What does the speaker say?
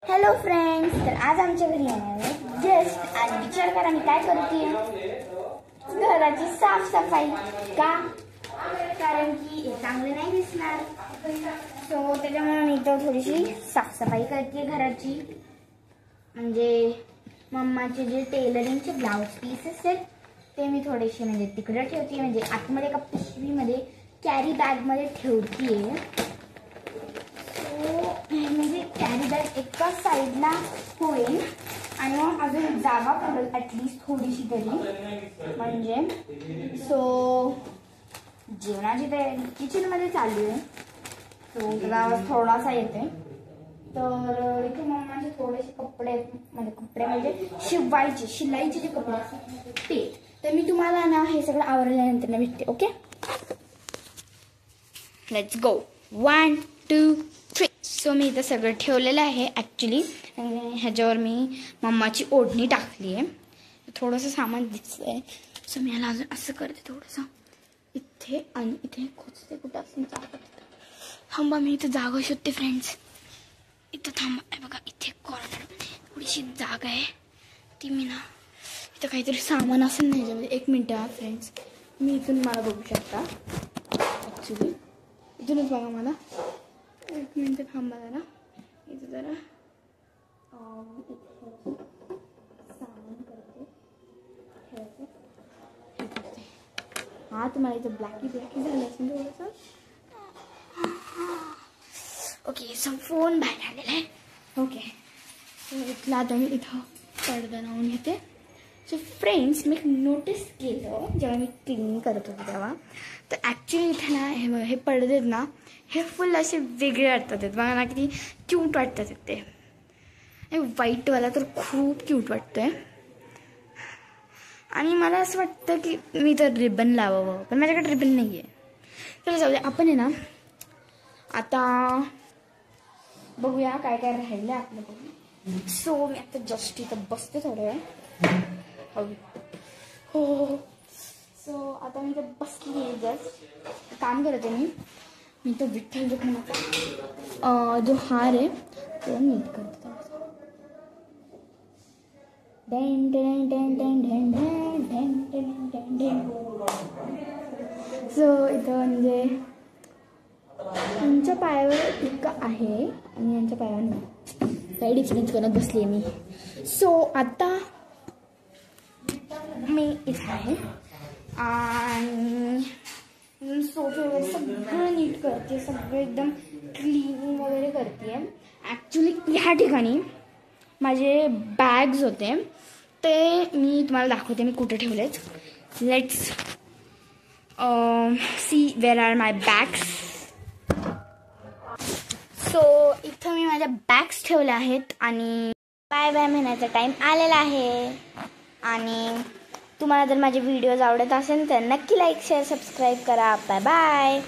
Hello friends, तर आज आमच्या घरी येणार आहे गेस्ट आणि विचार करा मी काय करते, घराची साफसफाई का, कारण की हे चांगलं नाही दिसणार. सो त्याच्यामुळे मी तर थोडीशी साफसफाई करते घराची. म्हणजे मम्माचे जे टेलरिंगचे ब्लाउज पीसेस आहेत ते मी थोडेसे म्हणजे तिकडे ठेवते, म्हणजे आतमध्ये एका पिशवीमध्ये कॅरी बॅगमध्ये ठेवते. म्हणजे कॅरी बॅग एका साईडला होईल आणि मग अजून जागा पडेल ॲटलिस्ट थोडीशी तरी. म्हणजे सो जेवणाची तयारी किचनमध्ये चालू आहे. सो त्याचा आवाज थोडासा येते. तर इथे मम्माचे थोडेसे कपडे म्हणजे शिलाईचे जे कपडे असतात ते. तर मी तुम्हाला ना हे सगळं आवरल्यानंतर भेटते. Okay, let's go. 1 2 3. सो मी इथं सगळं ठेवलेलं आहे ॲक्च्युली. ह्याच्यावर मी मम्माची ओढणी टाकली आहे. थोडंसं सामान दिसतं आहे. सो मी याला अजून असं करते थोडंसं इथे आणि इथे खोचते. कुठं असं जागा थांबा, मी इथं जागा शोधते फ्रेंड्स. इथं थांबा, आहे बघा इथे कॉर्नर थोडीशी जागा आहे ती. मी ना इथं काहीतरी सामान असेल ना ह्याच्यामध्ये. 1 मिनटं हा फ्रेंड्स, मी इथून मला बघू शकता ॲक्च्युली. इथूनच बघा मला. 1 मिनटं थांबा जरा. इथं जरा सामान करते ठेवते. हा तुम्हाला इथं ब्लॅकी झालं असेल थोडंसं. ओके, सो फोन बाहेर आलेला आहे. ओके, सो इथला आता मी इथं पडदा लावून घेते. सो फ्रेंड्स, मी नोटीस केलं जेव्हा मी क्लीनिंग करत होते तेव्हा, तर ॲक्च्युली इथे ना हे पडदे आहेत ना, हे फुल असे वेगळे वाटतात. बघा ना किती क्यूट वाटतात ते. व्हाईटवाला तर खूप क्यूट वाटतोय. आणि मला असं वाटतं की मी तर रिबन लावावं, पण माझ्याकडे रिबन नाही आहे. तर जाऊ दे, आपण आहे ना आता बघूया काय काय राहिलं आपलं बघू. सो मी आता जस्ट इथं बसते थोडं वेळ. हो, सो आता मी इथं बसली आहे. जस्ट काम करते मी तो विठ्ठल रुक्मिणीचा जो हार आहे तो नीट करते. सो इथं म्हणजे यांच्या पायावर इतकं आहे आणि यांच्या पायावर नाही. काही डिफरन्स करत बसली मी. सो आता मी इथं आहे आणि सोफे वगैरे सगळं नीट करते. सगळं एकदम क्लीन वगैरे करते. ॲक्च्युली ह्या ठिकाणी माझे बॅग्स होते ते मी तुम्हाला दाखवते मी कुठे ठेवलेत. Let's see where are my bags. So इथं मी माझ्या बॅग्स ठेवल्या आहेत आणि बाय बाय म्हणायचा टाईम आलेला आहे. आणि तुम्हाला जर माझे व्हिडिओज आवडत असेल तर नक्की लाईक शेअर सबस्क्राईब करा. Bye bye.